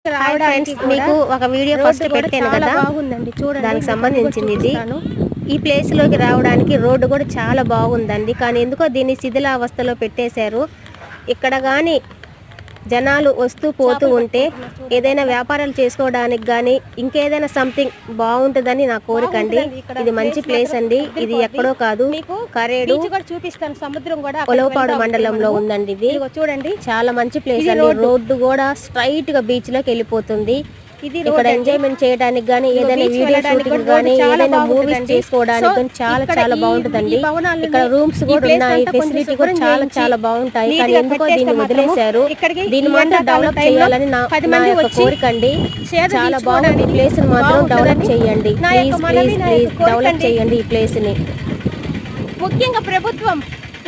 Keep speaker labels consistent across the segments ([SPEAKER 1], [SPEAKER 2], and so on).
[SPEAKER 1] మీకు ఒక video first పెట్టాను కదా, దానికి సంబంధించింది ఇది. ఈ ప్లేస్ లోకి రావడానికి రోడ్డు కూడా చాలా బాగుందండి, కానీ ఎందుకో దీన్ని శిథిలావస్థలో పెట్టేశారు. ఇక్కడ కానీ జనాలు వస్తూ పోతూ ఉంటే ఏదైనా వ్యాపారాలు చేసుకోవడానికి కానీ ఇంకేదైనా సంథింగ్ బాగుంటుందని నా కోరిక అండి. ఇది మంచి ప్లేస్ అండి, ఇది ఎక్కడో కాదు, కరేడు
[SPEAKER 2] చూపిస్తాను. సముద్రం కూడా
[SPEAKER 1] ఒలవపాడు మండలంలో ఉందండి. ఇది చూడండి, చాలా మంచి ప్లేస్ అండి. రోడ్డు కూడా స్ట్రైట్ గా బీచ్ లోకి వెళ్ళిపోతుంది. ఇక్కడ ఎంజాయ్మెంట్ చేయడానికి గానీ, ఏదైనా వీడియో షూటింగ్ గానీ, ఏదైనా మూవీస్ చేసుకోవడానికి కానీ చాలా చాలా బాగుంటుందండి. ఇక్కడ రూమ్స్ కూడా ఉన్నాయి, ఫెసిలిటీ కూడా చాలా చాలా బాగుంటాయి. కానీ ఎందుకో దీన్ని వదిలేశారు. దీన్ని మాత్రం డెవలప్ చేయాలని నా యొక్క కోరిక అండి. చాలా బాగుంది. ఈ ప్లేస్ ని మాత్రం డెవలప్ చేయండి, ప్లీజ్ ప్లీజ్ ప్లీజ్ డెవలప్ చేయండి ఈ ప్లేస్ ని.
[SPEAKER 2] ముఖ్యంగా ప్రభుత్వం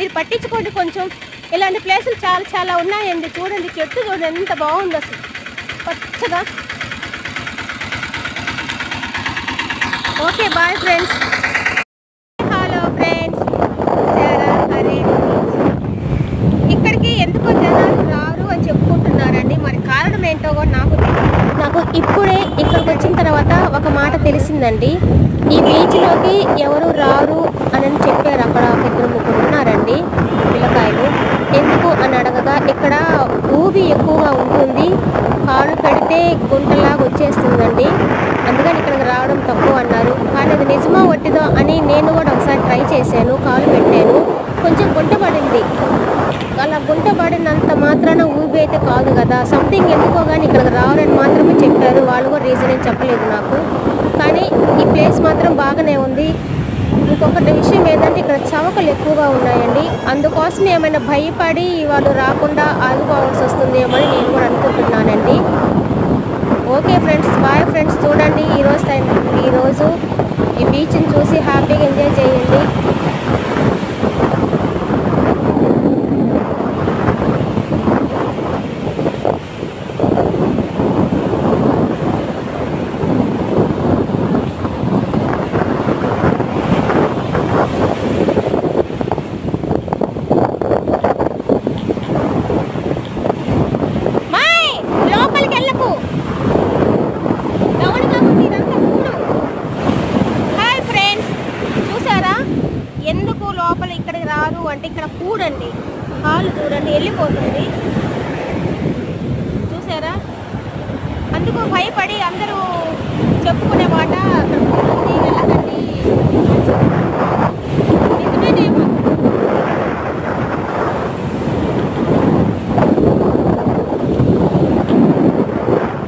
[SPEAKER 2] ఇది పట్టించుకోండి కొంచెం. ఇలాంటి ప్లేసులు చాలా చాలా ఉన్నాయండి. చూడండి, చెట్టు చూడండి ఎంత బాగుంది అసలు, పచ్చగా. Okay, bye friends. Hello friends, ఇక్కడికి ఎందుకో జనాలు రారు అని చెప్పుకుంటున్నారండి. మరి కారణం ఏంటో కూడా నాకు ఇప్పుడే ఇక్కడికి వచ్చిన తర్వాత ఒక మాట తెలిసిందండి. ఈ బీచ్లోకి ఎవరు రారు అని చెప్పారు. అక్కడ ఇద్దరు ముగ్గురు ఉన్నారండి పిల్లకాయలు. ఎందుకు అని అడగగా, ఇక్కడ ఊబి ఎక్కువగా ఉంటుంది, కాలు పెడితే గుంటలాగా వచ్చేస్తుందండి, అందుకని ఇక్కడికి రావడం తక్కువ అన్నారు. కానీ అది నిజమా వట్టిదో అని నేను కూడా ఒకసారి ట్రై చేశాను, కాలు పెట్టాను, కొంచెం గుంట పడింది. అలా గుంట పడినంత మాత్రాన ఊబి అయితే కాదు కదా. సంథింగ్ ఎందుకో కానీ ఇక్కడికి రావాలని మాత్రమే చెప్పారు. వాళ్ళు కూడా రీజన్ ఏం చెప్పలేదు నాకు. కానీ ఈ ప్లేస్ మాత్రం బాగానే ఉంది. ఇంకొకటి విషయం ఏంటంటే ఇక్కడ చవకలు ఎక్కువగా ఉన్నాయండి. అందుకోసం ఏమైనా భయపడి వాళ్ళు రాకుండా ఆగిపోవాల్సి వస్తుందేమో అని నేను కూడా అనుకుంటున్నానండి. Okay friends, bye friends. చూడండి, ఈరోజు ఈ బీచ్ని చూసి హ్యాపీగా ఎంజాయ్ చేయండి. ఎందుకు లోపల ఇక్కడికి రారు అంటే, ఇక్కడ కూడండి, కాలు చూడండి వెళ్ళిపోతుంది, చూసారా? అందుకు భయపడి అందరూ చెప్పుకునే మాట అక్కడ